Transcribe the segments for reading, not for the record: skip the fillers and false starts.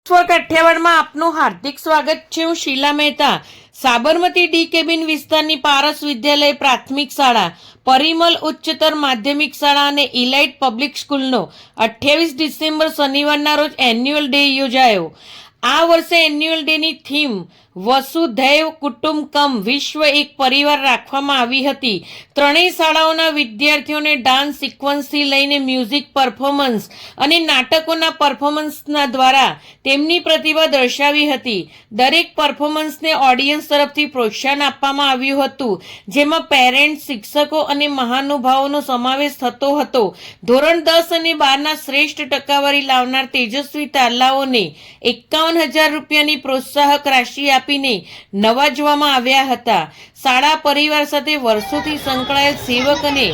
સ્વર કાઠિયાવાડમાં આપનું હાર્દિક સ્વાગત છે। હું શીલા મહેતા। સાબરમતી ડી કેબિન વિસ્તારની પારસ વિદ્યાલય પ્રાથમિક શાળા, પરિમલ ઉચ્ચતર માધ્યમિક શાળા અને ઇલાઇટ પબ્લિક સ્કૂલનો 28 ડિસેમ્બર શનિવારના રોજ એન્યુઅલ ડે યોજાયો। આ વર્ષે એન્યુઅલ ડેની થીમ વસુધૈવ કુટુંબકમ વિશ્વ એક પરિવાર રાખવામાં આવી હતી। ત્રણેય શાળાઓના વિદ્યાર્થીઓને ડાન્સ સિક્વન્સથી લઈને મ્યુઝિક પરફોર્મન્સ અને નાટકોના પરફોર્મન્સના દ્વારા તેમની પ્રતિભા દર્શાવી હતી। દરેક પરફોર્મન્સને ઓડિયન્સ તરફથી પ્રોત્સાહન આપવામાં આવ્યું હતું, જેમાં પેરેન્ટ્સ, શિક્ષકો અને મહાનુભાવોનો સમાવેશ થતો હતો। ધોરણ 10 અને 12ના શ્રેષ્ઠ ટકાવારી લાવનાર તેજસ્વી તારલાઓને 51,000 રૂપિયાની પ્રોત્સાહક રાશિ આપીને નવાજવામાં આવ્યા હતા। શાળા પરિવાર સાથે વર્ષોથી સંકળાયેલ સેવક અને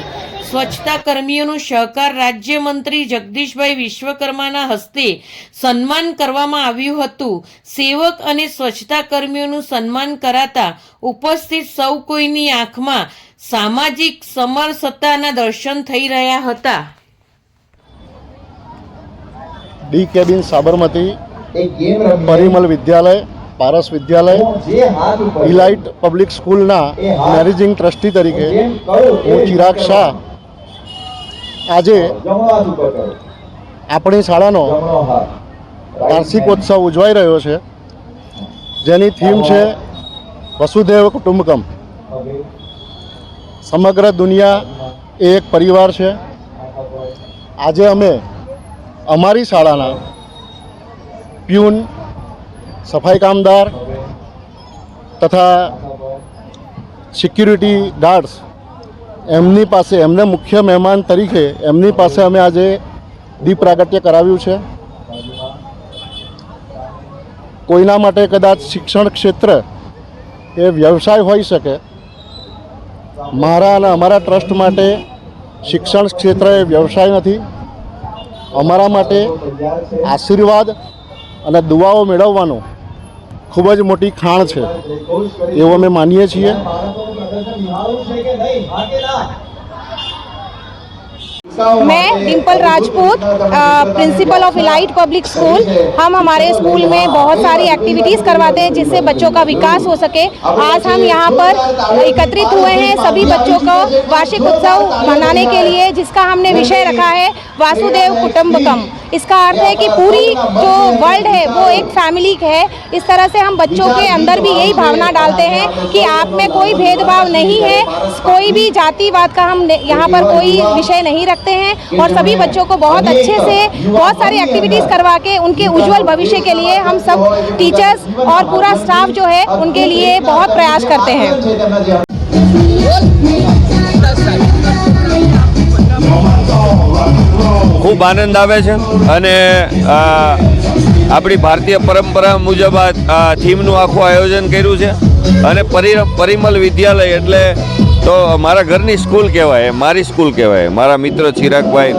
સ્વચ્છતા કર્મીઓનું સહકાર રાજ્યમંત્રી જગદીશભાઈ વિશ્વકર્માના હસ્તે સન્માન કરવામાં આવ્યું હતું। સેવક અને સ્વચ્છતા કર્મીઓનું સન્માન કરાતા ઉપસ્થિત સૌ કોઈની આંખમાં સામાજિક સમરસતાના દર્શન થઈ રહ્યા હતા। ડી કેબિન સાબરમતી, પરિમલ વિદ્યાલય, પારસ વિદ્યાલય, ઇલાઇટ પબ્લિક સ્કૂલના મેનેજિંગ ટ્રસ્ટી તરીકે હું ચિરાગ શાહ આજે આપણી શાળાનો વાર્ષિકોત્સવ ઉજવાઈ રહ્યો છે, જેની થીમ છે વસુધૈવ કુટુંબકમ। સમગ્ર દુનિયા એ એક પરિવાર છે। આજે અમે અમારી શાળાના પ્યુન, સફાઈ કામદાર તથા સિક્યુરિટી ગાર્ડ્સ એમની પાસે, એમને મુખ્ય મહેમાન તરીકે એમની પાસે અમે આજે દીપ પ્રાગટ્ય કરાવ્યું છે। કોઈના માટે કદાચ શિક્ષણ ક્ષેત્ર એ વ્યવસાય હોઈ શકે, મારા અને અમારા ટ્રસ્ટ માટે શિક્ષણ ક્ષેત્ર એ વ્યવસાય નથી। અમારા માટે આશીર્વાદ અને દુઆઓ મેળવવાનું ખૂબ જ મોટી ખાણ છે એવું અમે માનીએ છીએ। मैं Dimple Rajput, principle of elite public school. हम हमारे स्कूल में बहुत सारी एक्टिविटीज़ करवाते हैं जिससे बच्चों का विकास हो सके। आज हम यहाँ पर एकत्रित हुए हैं सभी बच्चों को वार्षिक उत्सव मनाने के लिए, जिसका हमने विषय रखा है वासुदेव कुटुंबकम। इसका अर्थ है कि पूरी जो वर्ल्ड है वो एक फैमिली है। इस तरह से हम बच्चों के अंदर भी यही भावना डालते हैं कि आप में कोई भेदभाव नहीं है, कोई भी जातिवाद का हम यहाँ पर कोई विषय नहीं रखते हैं और सभी बच्चों को बहुत अच्छे से बहुत सारी एक्टिविटीज़ करवा के उनके उज्जवल भविष्य के लिए हम सब टीचर्स और पूरा स्टाफ जो है उनके लिए बहुत प्रयास करते हैं। ખૂબ આનંદ આવે છે અને આપણી ભારતીય પરંપરા મુજબ આ થીમનું આખું આયોજન કર્યું છે। અને પરિમલ વિદ્યાલય એટલે તો મારા ઘરની સ્કૂલ કહેવાય, મારી સ્કૂલ કહેવાય। મારા મિત્ર ચિરાગભાઈ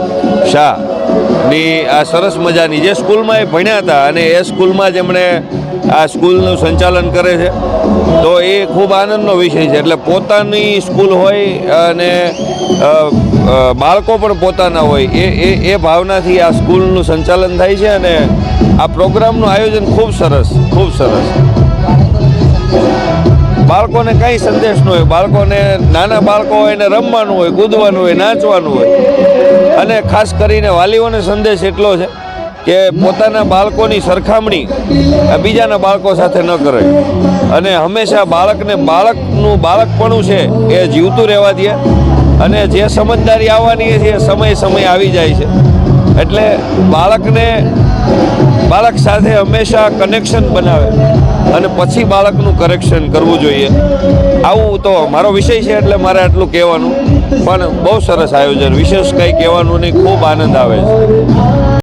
શાહની આ સરસ મજાની જે સ્કૂલમાં એ ભણ્યા હતા અને એ સ્કૂલમાં જ એમણે આ સ્કૂલનું સંચાલન કરે છે, તો એ ખૂબ આનંદનો વિષય છે। એટલે પોતાની સ્કૂલ હોય અને બાળકો પણ પોતાના હોય એ ભાવનાથી આ સ્કૂલનું સંચાલન થાય છે અને આ પ્રોગ્રામનું આયોજન ખૂબ સરસ, ખૂબ સરસ। બાળકોને કંઈ સંદેશ ન હોય, બાળકોને, નાના બાળકો હોય એને રમવાનું હોય, કૂદવાનું હોય, નાચવાનું હોય, અને ખાસ કરીને વાલીઓને સંદેશ એટલો છે કે પોતાના બાળકોની સરખામણી બીજાના બાળકો સાથે ન કરે અને હંમેશા બાળકને બાળકનું બાળકપણું છે એ જીવતું રહેવા દે અને જે સમજદારી આવવાની છે એ સમય આવી જાય છે। એટલે બાળક સાથે હંમેશા કનેક્શન બનાવે અને પછી બાળકનું કરેક્શન કરવું જોઈએ। આવું તો મારો વિષય છે એટલે મારે આટલું કહેવાનું, પણ બહુ સરસ આયોજન, વિશેષ કંઈ કહેવાનું નહીં, ખૂબ આનંદ આવે છે।